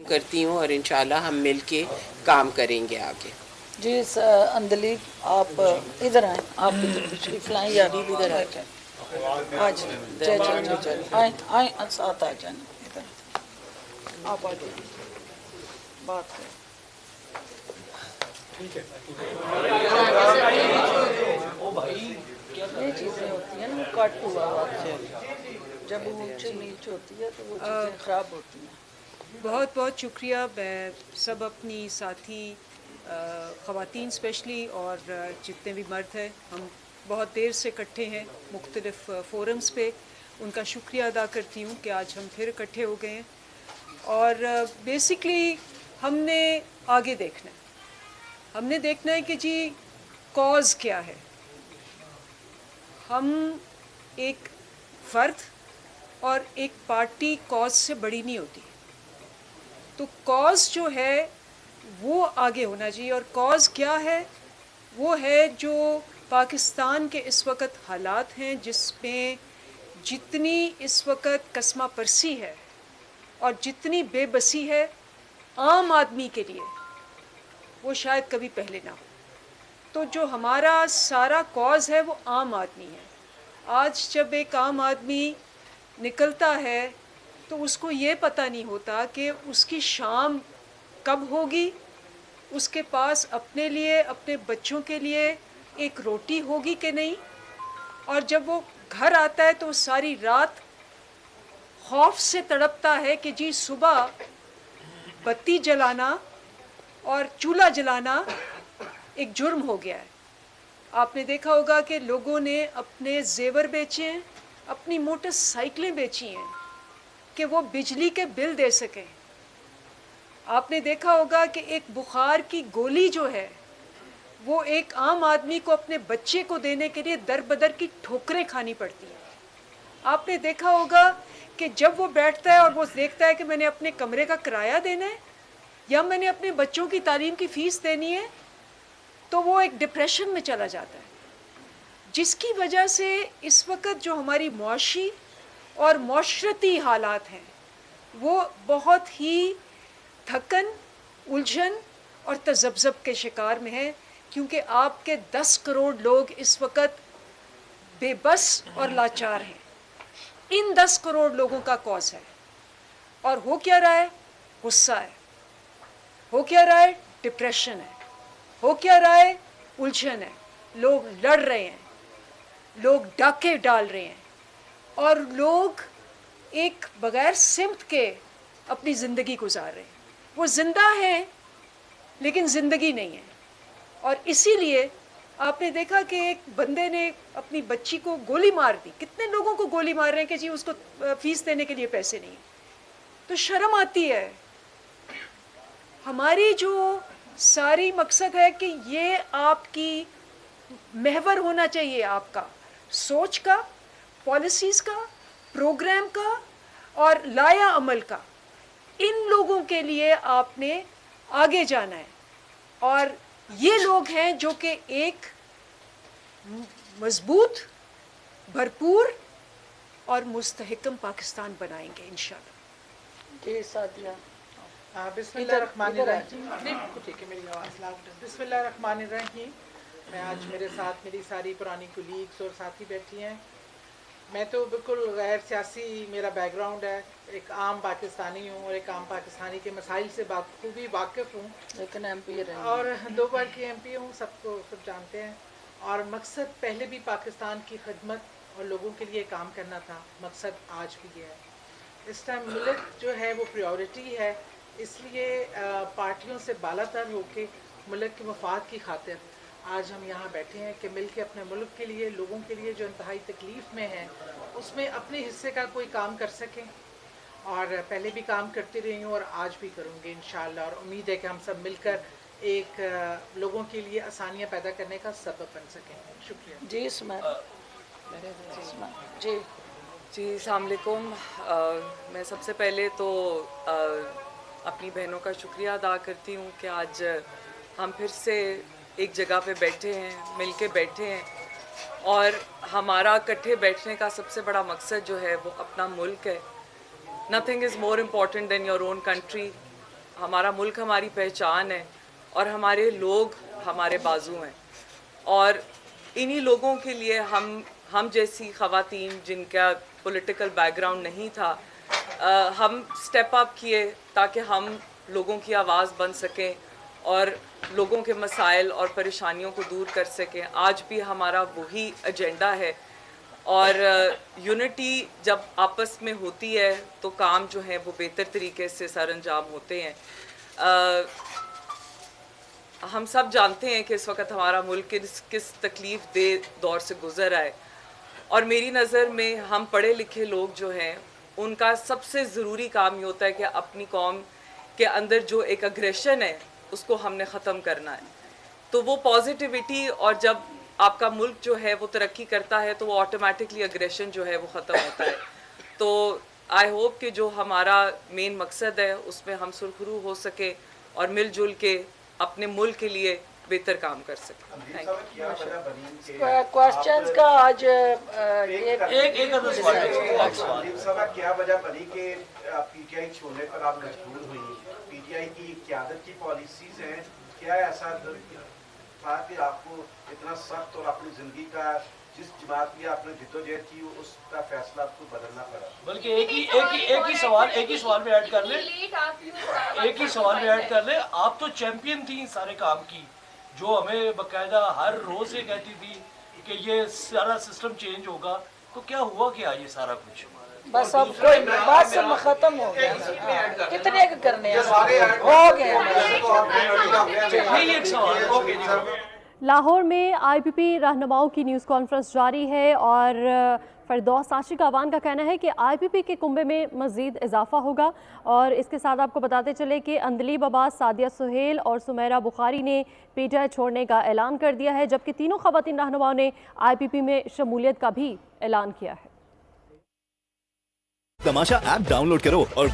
کرتی ہوں اور انشاءاللہ ہم مل کے کام کریں گے آگے. جی اندلیب آپ ادھر آئیں, آپ ادھر تشریف لائیں یا ابھی ادھر آ جائیں. آج آئیں آئیں ساتھ آ جائیں ادھر آپ آ جائیں بات کریں. یہ چیزیں ہوتی ہیں نا, وہ کٹ ہوا ہوتا ہے, جب اونچ نیچ ہوتی ہے تو وہ چیزیں خراب ہوتی ہیں. بہت بہت شکریہ. میں سب اپنی ساتھی خواتین اسپیشلی اور جتنے بھی مرد ہیں, ہم بہت دیر سے اکٹھے ہیں مختلف فورمز پہ, ان کا شکریہ ادا کرتی ہوں کہ آج ہم پھر اکٹھے ہو گئے ہیں. اور بیسکلی ہم نے آگے دیکھنا ہے, ہم نے دیکھنا ہے کہ جی کاز کیا ہے. ہم ایک فرد اور ایک پارٹی کاز سے بڑی نہیں ہوتی, تو کاز جو ہے وہ آگے ہونا چاہیے. اور کاز کیا ہے؟ وہ ہے جو پاکستان کے اس وقت حالات ہیں, جس میں جتنی اس وقت کسمہ پرسی ہے اور جتنی بے بسی ہے عام آدمی کے لیے, وہ شاید کبھی پہلے نہ ہو. تو جو ہمارا سارا کاز ہے وہ عام آدمی ہے. آج جب ایک عام آدمی نکلتا ہے تو اس کو یہ پتہ نہیں ہوتا کہ اس کی شام کب ہوگی, اس کے پاس اپنے لیے اپنے بچوں کے لیے ایک روٹی ہوگی کہ نہیں. اور جب وہ گھر آتا ہے تو ساری رات خوف سے تڑپتا ہے کہ جی صبح بتی جلانا اور چولہا جلانا ایک جرم ہو گیا ہے. آپ نے دیکھا ہوگا کہ لوگوں نے اپنے زیور بیچے ہیں, اپنی موٹر سائیکلیں بیچی ہیں کہ وہ بجلی کے بل دے سکیں. آپ نے دیکھا ہوگا کہ ایک بخار کی گولی جو ہے وہ ایک عام آدمی کو اپنے بچے کو دینے کے لیے در بدر کی ٹھوکریں کھانی پڑتی ہیں. آپ نے دیکھا ہوگا کہ جب وہ بیٹھتا ہے اور وہ دیکھتا ہے کہ میں نے اپنے کمرے کا کرایہ دینا ہے یا میں نے اپنے بچوں کی تعلیم کی فیس دینی ہے, تو وہ ایک ڈپریشن میں چلا جاتا ہے, جس کی وجہ سے اس وقت جو ہماری معاشی اور معاشرتی حالات ہیں وہ بہت ہی تھکن, الجھن اور تذبذب کے شکار میں ہے, کیونکہ آپ کے 10 کروڑ لوگ اس وقت بے بس اور لاچار ہیں. ان 10 کروڑ لوگوں کا کاز ہے, اور ہو کیا رہا ہے؟ غصہ ہے. ہو کیا رہا ہے؟ ڈپریشن ہے. ہو کیا رہا ہے؟ الجھن ہے. لوگ لڑ رہے ہیں, لوگ ڈاکے ڈال رہے ہیں, اور لوگ ایک بغیر سمت کے اپنی زندگی گزار رہے ہیں. وہ زندہ ہیں لیکن زندگی نہیں ہے. اور اسی لیے آپ نے دیکھا کہ ایک بندے نے اپنی بچی کو گولی مار دی. کتنے لوگوں کو گولی مار رہے ہیں کہ جی اس کو فیس دینے کے لیے پیسے نہیں. تو شرم آتی ہے. ہماری جو ساری مقصد ہے کہ یہ آپ کی محور ہونا چاہیے, آپ کا سوچ کا, پالیسیز کا, پروگرام کا اور لایا عمل کا. ان لوگوں کے لیے آپ نے آگے جانا ہے, اور یہ لوگ ہیں جو کہ ایک مضبوط, بھرپور اور مستحکم پاکستان بنائیں گے انشاءاللہ. جی سعدیہ. بسم اللہ الرحمن الرحیم. بسم اللہ الرحمن الرحیم. میں آج میرے ساتھ میری ساری پرانی کولیگس اور ساتھی بیٹھی ہیں. میں تو بالکل غیر سیاسی میرا بیک گراؤنڈ ہے, ایک عام پاکستانی ہوں اور ایک عام پاکستانی کے مسائل سے بخوبی واقف ہوں, لیکن ایم پی رہے ہیں, اور 2 بار کی ایم پی ہوں, سب کو سب جانتے ہیں. اور مقصد پہلے بھی پاکستان کی خدمت اور لوگوں کے لیے کام کرنا تھا, مقصد آج بھی یہ ہے. اس ٹائم ملک جو ہے وہ پریورٹی ہے, اس لیے پارٹیوں سے بالا تر ہو کے ملک کے مفاد کی خاطر آج ہم یہاں بیٹھے ہیں کہ مل کے اپنے ملک کے لیے, لوگوں کے لیے جو انتہائی تکلیف میں ہیں, اس میں اپنے حصے کا کوئی کام کر سکیں. اور پہلے بھی کام کرتی رہی ہوں اور آج بھی کروں گی انشاءاللہ, اور امید ہے کہ ہم سب مل کر ایک لوگوں کے لیے آسانیاں پیدا کرنے کا سبب بن سکیں. شکریہ. جی اسماعیل. جی جی السلام علیکم. میں سب سے پہلے تو اپنی بہنوں کا شکریہ ادا کرتی ہوں کہ آج ہم پھر سے ایک جگہ پہ بیٹھے ہیں, مل کے بیٹھے ہیں, اور ہمارا اکٹھے بیٹھنے کا سب سے بڑا مقصد جو ہے وہ اپنا ملک ہے. Nothing is more important than your own country. ہمارا ملک ہماری پہچان ہے اور ہمارے لوگ ہمارے بازو ہیں، اور انہی لوگوں کے لیے ہم جیسی خواتین جن کا پولیٹیکل بیک گراؤنڈ نہیں تھا، ہم سٹیپ اپ کیے تاکہ ہم لوگوں کی آواز بن سکیں اور لوگوں کے مسائل اور پریشانیوں کو دور کر سکیں۔ آج بھی ہمارا وہی ایجنڈا ہے، اور یونٹی جب آپس میں ہوتی ہے تو کام جو ہے وہ بہتر طریقے سے سر انجام ہوتے ہیں۔ ہم سب جانتے ہیں کہ اس وقت ہمارا ملک کس تکلیف دہ دور سے گزر رہا ہے، اور میری نظر میں ہم پڑھے لکھے لوگ جو ہیں ان کا سب سے ضروری کام یہ ہوتا ہے کہ اپنی قوم کے اندر جو ایک اگریشن ہے اس کو ہم نے ختم کرنا ہے۔ تو وہ پازیٹیوٹی، اور جب آپ کا ملک جو ہے وہ ترقی کرتا ہے تو وہ آٹومیٹکلی اگریشن جو ہے وہ ختم ہوتا ہے۔ تو آئی ہوپ کہ جو ہمارا مین مقصد ہے اس میں ہم سرخرو ہو سکے اور مل جل کے اپنے ملک کے لیے بہتر کام کر سکیں۔ کوشچنز کا آج کیا وجہ بنی کہ پی ٹی آئی چھوڑنے پر آپ مجبور ہوئی؟ پی ٹی آئی کی قیادت کی پالیسیز ہیں، کیا ایسا تھا کہ آپ کو اتنا سخت اور اپنی زندگی کا جس جماعت کی آپ نے جدوجہد کی اس کا فیصلہ آپ کو بدلنا پڑا؟ بلکہ ایک ہی سوال میں ایڈ کر لیں، آپ تو چیمپئن تھیں سارے کام کی، جو ہمیں باقاعدہ ہر روز یہ کہتی تھی کہ یہ سارا سسٹم چینج ہوگا، تو کیا ہوا کیا یہ سارا کچھ؟ بس اب کوئی بس ختم ہو گیا، کتنے کرنے ہو گئے۔ لاہور میں آئی پی پی رہنماؤں کی نیوز کانفرنس جاری ہے، اور فردوس عاشق اعوان کا کہنا ہے کہ آئی پی پی کے کنبے میں مزید اضافہ ہوگا۔ اور اس کے ساتھ آپ کو بتاتے چلے کہ اندلیب عباس، سعدیہ سہیل اور سمیرہ بخاری نے پی ٹی آئی چھوڑنے کا اعلان کر دیا ہے، جبکہ تینوں خواتین رہنماؤں نے آئی پی پی میں شمولیت کا بھی اعلان کیا ہے۔ تماشا ایپ ڈاؤن لوڈ کرو اور